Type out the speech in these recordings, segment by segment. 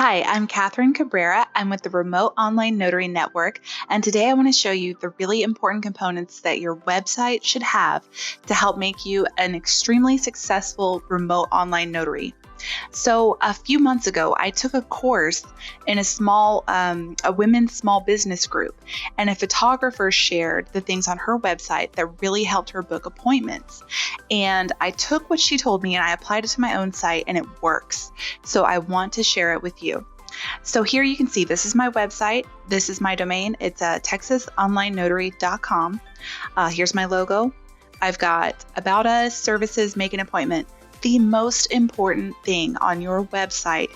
Hi, I'm Catherine Cabrera. I'm with the Remote Online Notary Network, and today I want to show you the really important components that your website should have to help make you an extremely successful remote online notary. So a few months ago, I took a course in a women's small business group, and a photographer shared the things on her website that really helped her book appointments. And I took what she told me and I applied it to my own site, and it works. So I want to share it with you. So here you can see, this is my website. This is my domain. It's texasonlinenotary.com. Here's my logo. I've got About Us, Services, Make an Appointment. The most important thing on your website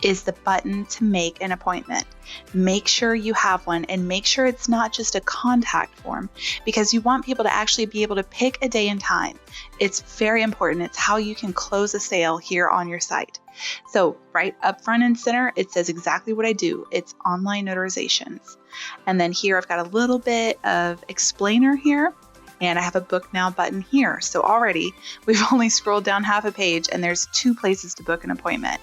is the button to make an appointment. Make sure you have one, and make sure it's not just a contact form, because you want people to actually be able to pick a day and time. It's very important. It's how you can close a sale here on your site. So right up front and center, it says exactly what I do. It's online notarizations. And then here I've got a little bit of explainer here. And I have a book now button here. So already we've only scrolled down half a page and there's 2 places to book an appointment.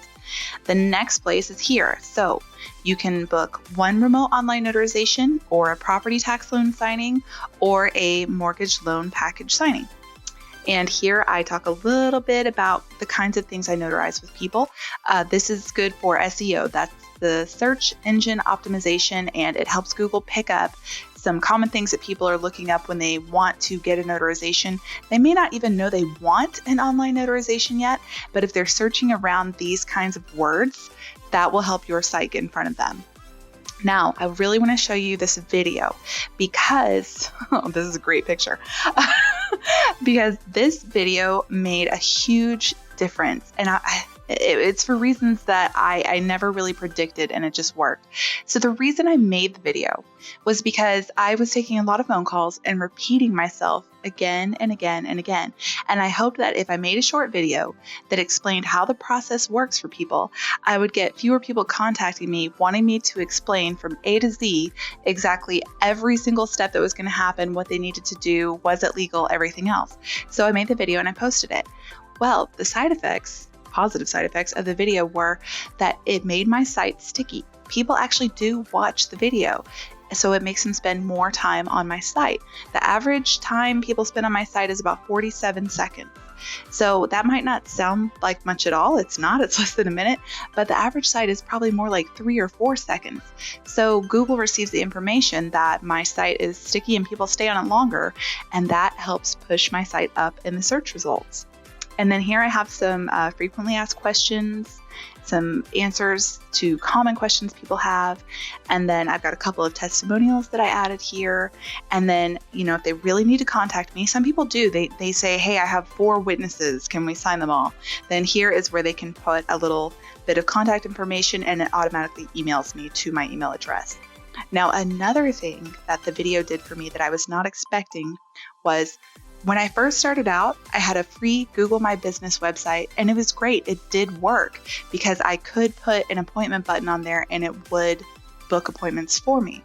The next place is here. So you can book one remote online notarization, or a property tax loan signing, or a mortgage loan package signing. And here I talk a little bit about the kinds of things I notarize with people. This is good for SEO. That's the search engine optimization, and it helps Google pick up some common things that people are looking up when they want to get a notarization. They may not even know they want an online notarization yet, but if they're searching around these kinds of words, that will help your site get in front of them. Now, I really want to show you this video because, this is a great picture, because this video made a huge difference. And it's for reasons that I never really predicted, and it just worked. So the reason I made the video was because I was taking a lot of phone calls and repeating myself again and again and again. And I hoped that if I made a short video that explained how the process works for people, I would get fewer people contacting me wanting me to explain from A to Z exactly every single step that was going to happen, what they needed to do, was it legal, everything else. So I made the video and I posted it. Well, the positive side effects of the video were that it made my site sticky. People actually do watch the video, so it makes them spend more time on my site. The average time people spend on my site is about 47 seconds. So that might not sound like much at all. It's not, it's less than a minute, but the average site is probably more like 3 or 4 seconds. So Google receives the information that my site is sticky and people stay on it longer, and that helps push my site up in the search results. And then here I have some frequently asked questions, some answers to common questions people have. And then I've got a couple of testimonials that I added here. And then, if they really need to contact me, some people do, they say, hey, I have 4 witnesses. Can we sign them all? Then here is where they can put a little bit of contact information, and it automatically emails me to my email address. Now, another thing that the video did for me that I was not expecting was, when I first started out, I had a free Google My Business website, and it was great. It did work because I could put an appointment button on there and it would book appointments for me.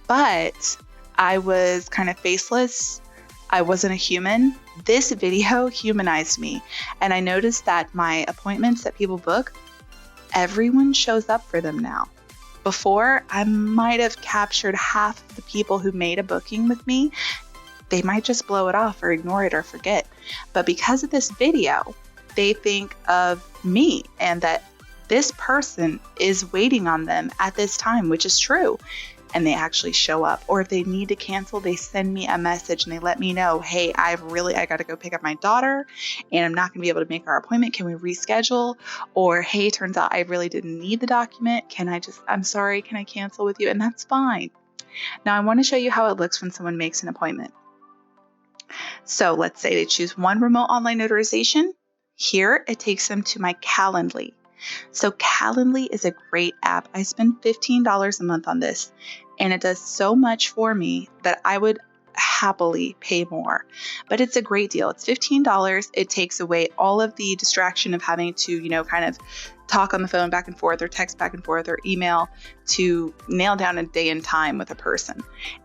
But I was kind of faceless. I wasn't a human. This video humanized me, and I noticed that my appointments that people book, everyone shows up for them now. Before, I might have captured half of the people who made a booking with me. They might just blow it off or ignore it or forget. But because of this video, they think of me and that this person is waiting on them at this time, which is true. And they actually show up. Or if they need to cancel, they send me a message and they let me know, hey, I got to go pick up my daughter and I'm not going to be able to make our appointment. Can we reschedule? Or, hey, turns out I really didn't need the document. I'm sorry, can I cancel with you? And that's fine. Now I want to show you how it looks when someone makes an appointment. So let's say they choose one remote online notarization. Here, it takes them to my Calendly. So Calendly is a great app. I spend $15 a month on this, and it does so much for me that I would happily pay more. But it's a great deal. It's $15. It takes away all of the distraction of having to, kind of talk on the phone back and forth, or text back and forth, or email to nail down a day and time with a person.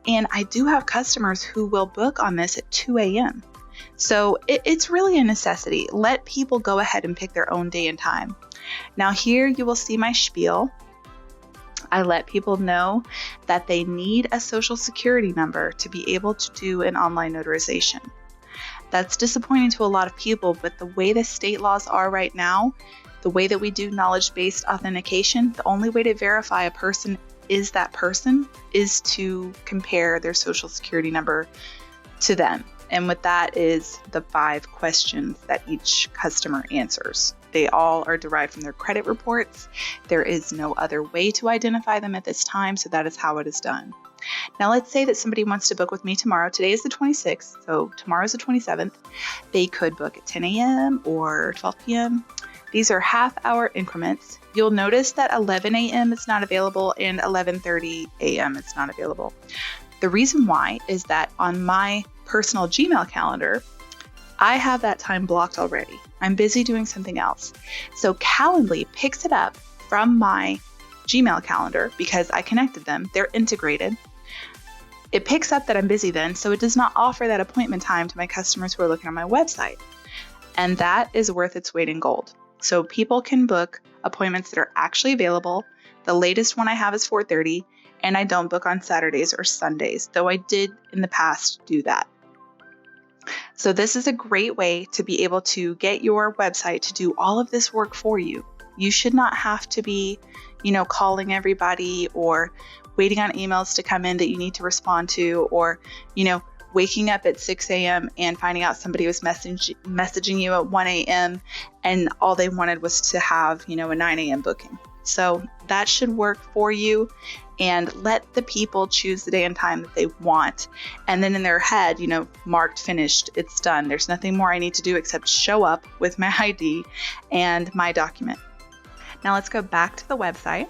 And I do have customers who will book on this at 2 a.m. So it's really a necessity. Let people go ahead and pick their own day and time. Now here you will see my spiel. I let people know that they need a social security number to be able to do an online notarization. That's disappointing to a lot of people, but the way the state laws are right now, the way that we do knowledge-based authentication, the only way to verify a person is that person is to compare their social security number to them. And what that is the 5 questions that each customer answers. They all are derived from their credit reports. There is no other way to identify them at this time, so that is how it is done. Now let's say that somebody wants to book with me tomorrow. Today is the 26th, so tomorrow is the 27th. They could book at 10 a.m. or 12 p.m. These are half-hour increments. You'll notice that 11 a.m. is not available and 11:30 a.m. is not available. The reason why is that on my personal Gmail calendar, I have that time blocked already. I'm busy doing something else. So Calendly picks it up from my Gmail calendar because I connected them. They're integrated. It picks up that I'm busy then, so it does not offer that appointment time to my customers who are looking on my website. And that is worth its weight in gold. So people can book appointments that are actually available. The latest one I have is 4:30, and I don't book on Saturdays or Sundays, though I did in the past do that. So this is a great way to be able to get your website to do all of this work for you. You should not have to be, calling everybody or waiting on emails to come in that you need to respond to, or, waking up at 6 a.m. and finding out somebody was messaging you at 1 a.m. and all they wanted was to have, a 9 a.m. booking. So that should work for you, and let the people choose the day and time that they want. And then in their head, marked finished, it's done. There's nothing more I need to do except show up with my ID and my document. Now let's go back to the website.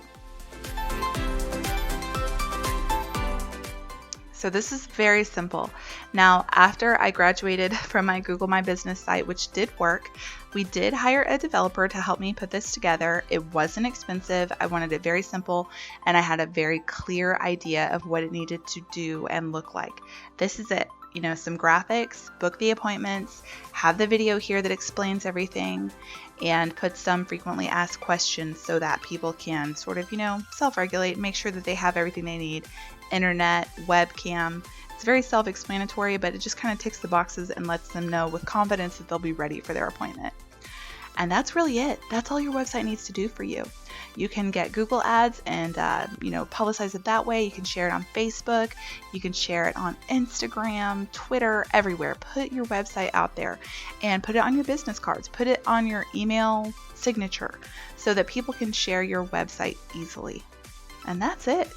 So this is very simple. Now, after I graduated from my Google My Business site, which did work, we did hire a developer to help me put this together. It wasn't expensive. I wanted it very simple, and I had a very clear idea of what it needed to do and look like. This is it. Some graphics, book the appointments, have the video here that explains everything, and put some frequently asked questions so that people can sort of, self-regulate and make sure that they have everything they need. Internet, webcam. It's very self-explanatory, but it just kind of ticks the boxes and lets them know with confidence that they'll be ready for their appointment. And that's really it. That's all your website needs to do for you. You can get Google ads and, publicize it that way. You can share it on Facebook. You can share it on Instagram, Twitter, everywhere. Put your website out there and put it on your business cards. Put it on your email signature so that people can share your website easily. And that's it.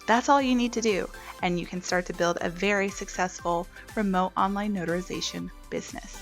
That's all you need to do, and you can start to build a very successful remote online notarization business.